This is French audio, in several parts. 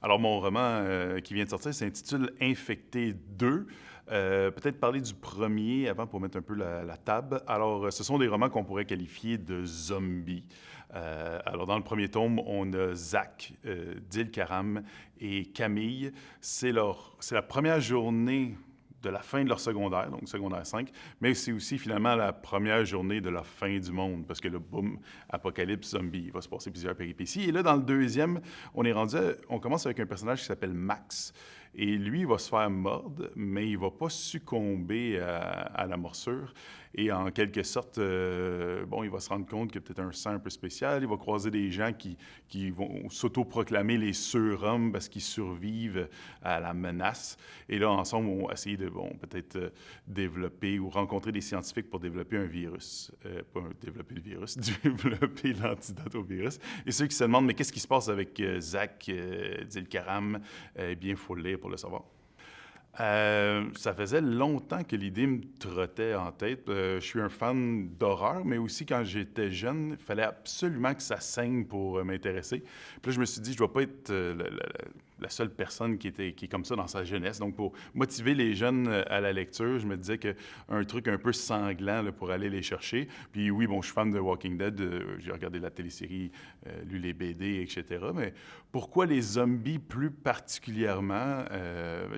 Alors, mon roman qui vient de sortir s'intitule Infecté 2. Peut-être parler du premier avant pour mettre un peu la table. Alors, ce sont des romans qu'on pourrait qualifier de zombies. Alors, dans le premier tome, on a Zach, Dil Karam et Camille. C'est la première journée de la fin de leur secondaire, donc secondaire 5, mais c'est aussi finalement la première journée de la fin du monde, parce que le boom, apocalypse, zombie, il va se passer plusieurs péripéties. Et là, dans le deuxième, on commence avec un personnage qui s'appelle Max, et lui, il va se faire mordre, mais il ne va pas succomber à la morsure. Et en quelque sorte, il va se rendre compte qu'il y a peut-être un sang un peu spécial. Il va croiser des gens qui vont s'autoproclamer les surhommes parce qu'ils survivent à la menace. Et là, ensemble, on va essayer de, peut-être développer ou rencontrer des scientifiques pour développer un virus. Pas développer le virus, développer l'antidote au virus. Et ceux qui se demandent, mais qu'est-ce qui se passe avec Zach Dilkaram? Eh bien, il faut le lire pour le savoir. Ça faisait longtemps que l'idée me trottait en tête. Je suis un fan d'horreur, mais aussi quand j'étais jeune, il fallait absolument que ça saigne pour m'intéresser. Puis là, je me suis dit, je ne vais pas être la seule personne qui est comme ça dans sa jeunesse. Donc, pour motiver les jeunes à la lecture, je me disais qu'un truc un peu sanglant là, pour aller les chercher. Puis oui, bon, je suis fan de Walking Dead, j'ai regardé la télésérie, lu les BD, etc. Mais pourquoi les zombies plus particulièrement?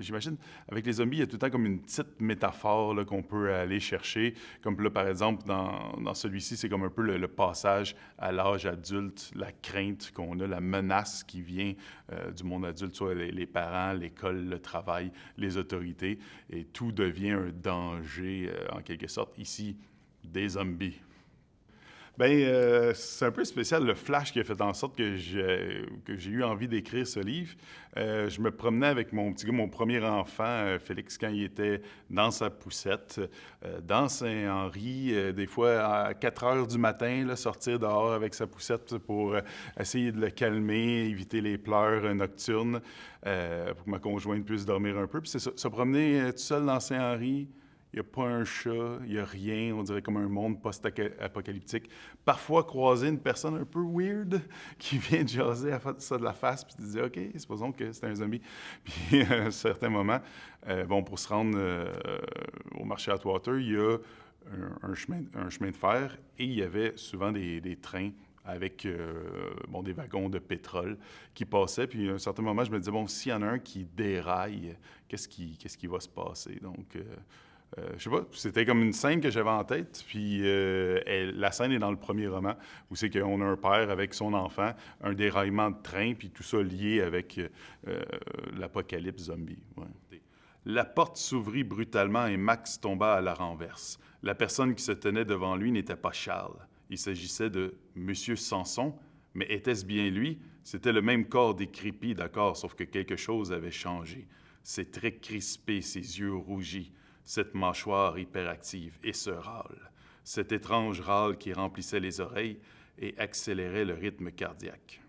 J'imagine, avec les zombies, il y a tout le temps comme une petite métaphore là, qu'on peut aller chercher. Comme là, par exemple, dans celui-ci, c'est comme un peu le passage à l'âge adulte, la crainte qu'on a, la menace qui vient du monde adulte, soit les parents, l'école, le travail, les autorités, et tout devient un danger, en quelque sorte, ici, des zombies. C'est un peu spécial le flash qui a fait en sorte que j'ai eu envie d'écrire ce livre. Je me promenais avec mon petit gars, mon premier enfant, Félix, quand il était dans sa poussette, dans Saint-Henri, des fois à 4 heures du matin, là, sortir dehors avec sa poussette pour essayer de le calmer, éviter les pleurs nocturnes, pour que ma conjointe puisse dormir un peu. Puis c'est ça, se promener tout seul dans Saint-Henri. Il n'y a pas un chat, il n'y a rien, on dirait comme un monde post-apocalyptique. Parfois, croiser une personne un peu weird qui vient de jaser à ça de la face, puis tu te dis, OK, supposons que c'est un zombie. Puis à un certain moment, pour se rendre au marché Atwater, il y a un chemin de fer et il y avait souvent des trains avec des wagons de pétrole qui passaient. Puis à un certain moment, je me disais, bon, s'il y en a un qui déraille, qu'est-ce qui va se passer? Donc, je sais pas, c'était comme une scène que j'avais en tête, puis la scène est dans le premier roman, où c'est qu'on a un père avec son enfant, un déraillement de train, puis tout ça lié avec l'apocalypse zombie. Ouais. La porte s'ouvrit brutalement et Max tomba à la renverse. La personne qui se tenait devant lui n'était pas Charles. Il s'agissait de Monsieur Sanson, mais était-ce bien lui? C'était le même corps décrépit, d'accord, sauf que quelque chose avait changé. Ses traits crispés, ses yeux rougis, cette mâchoire hyperactive et ce râle, cet étrange râle qui remplissait les oreilles et accélérait le rythme cardiaque.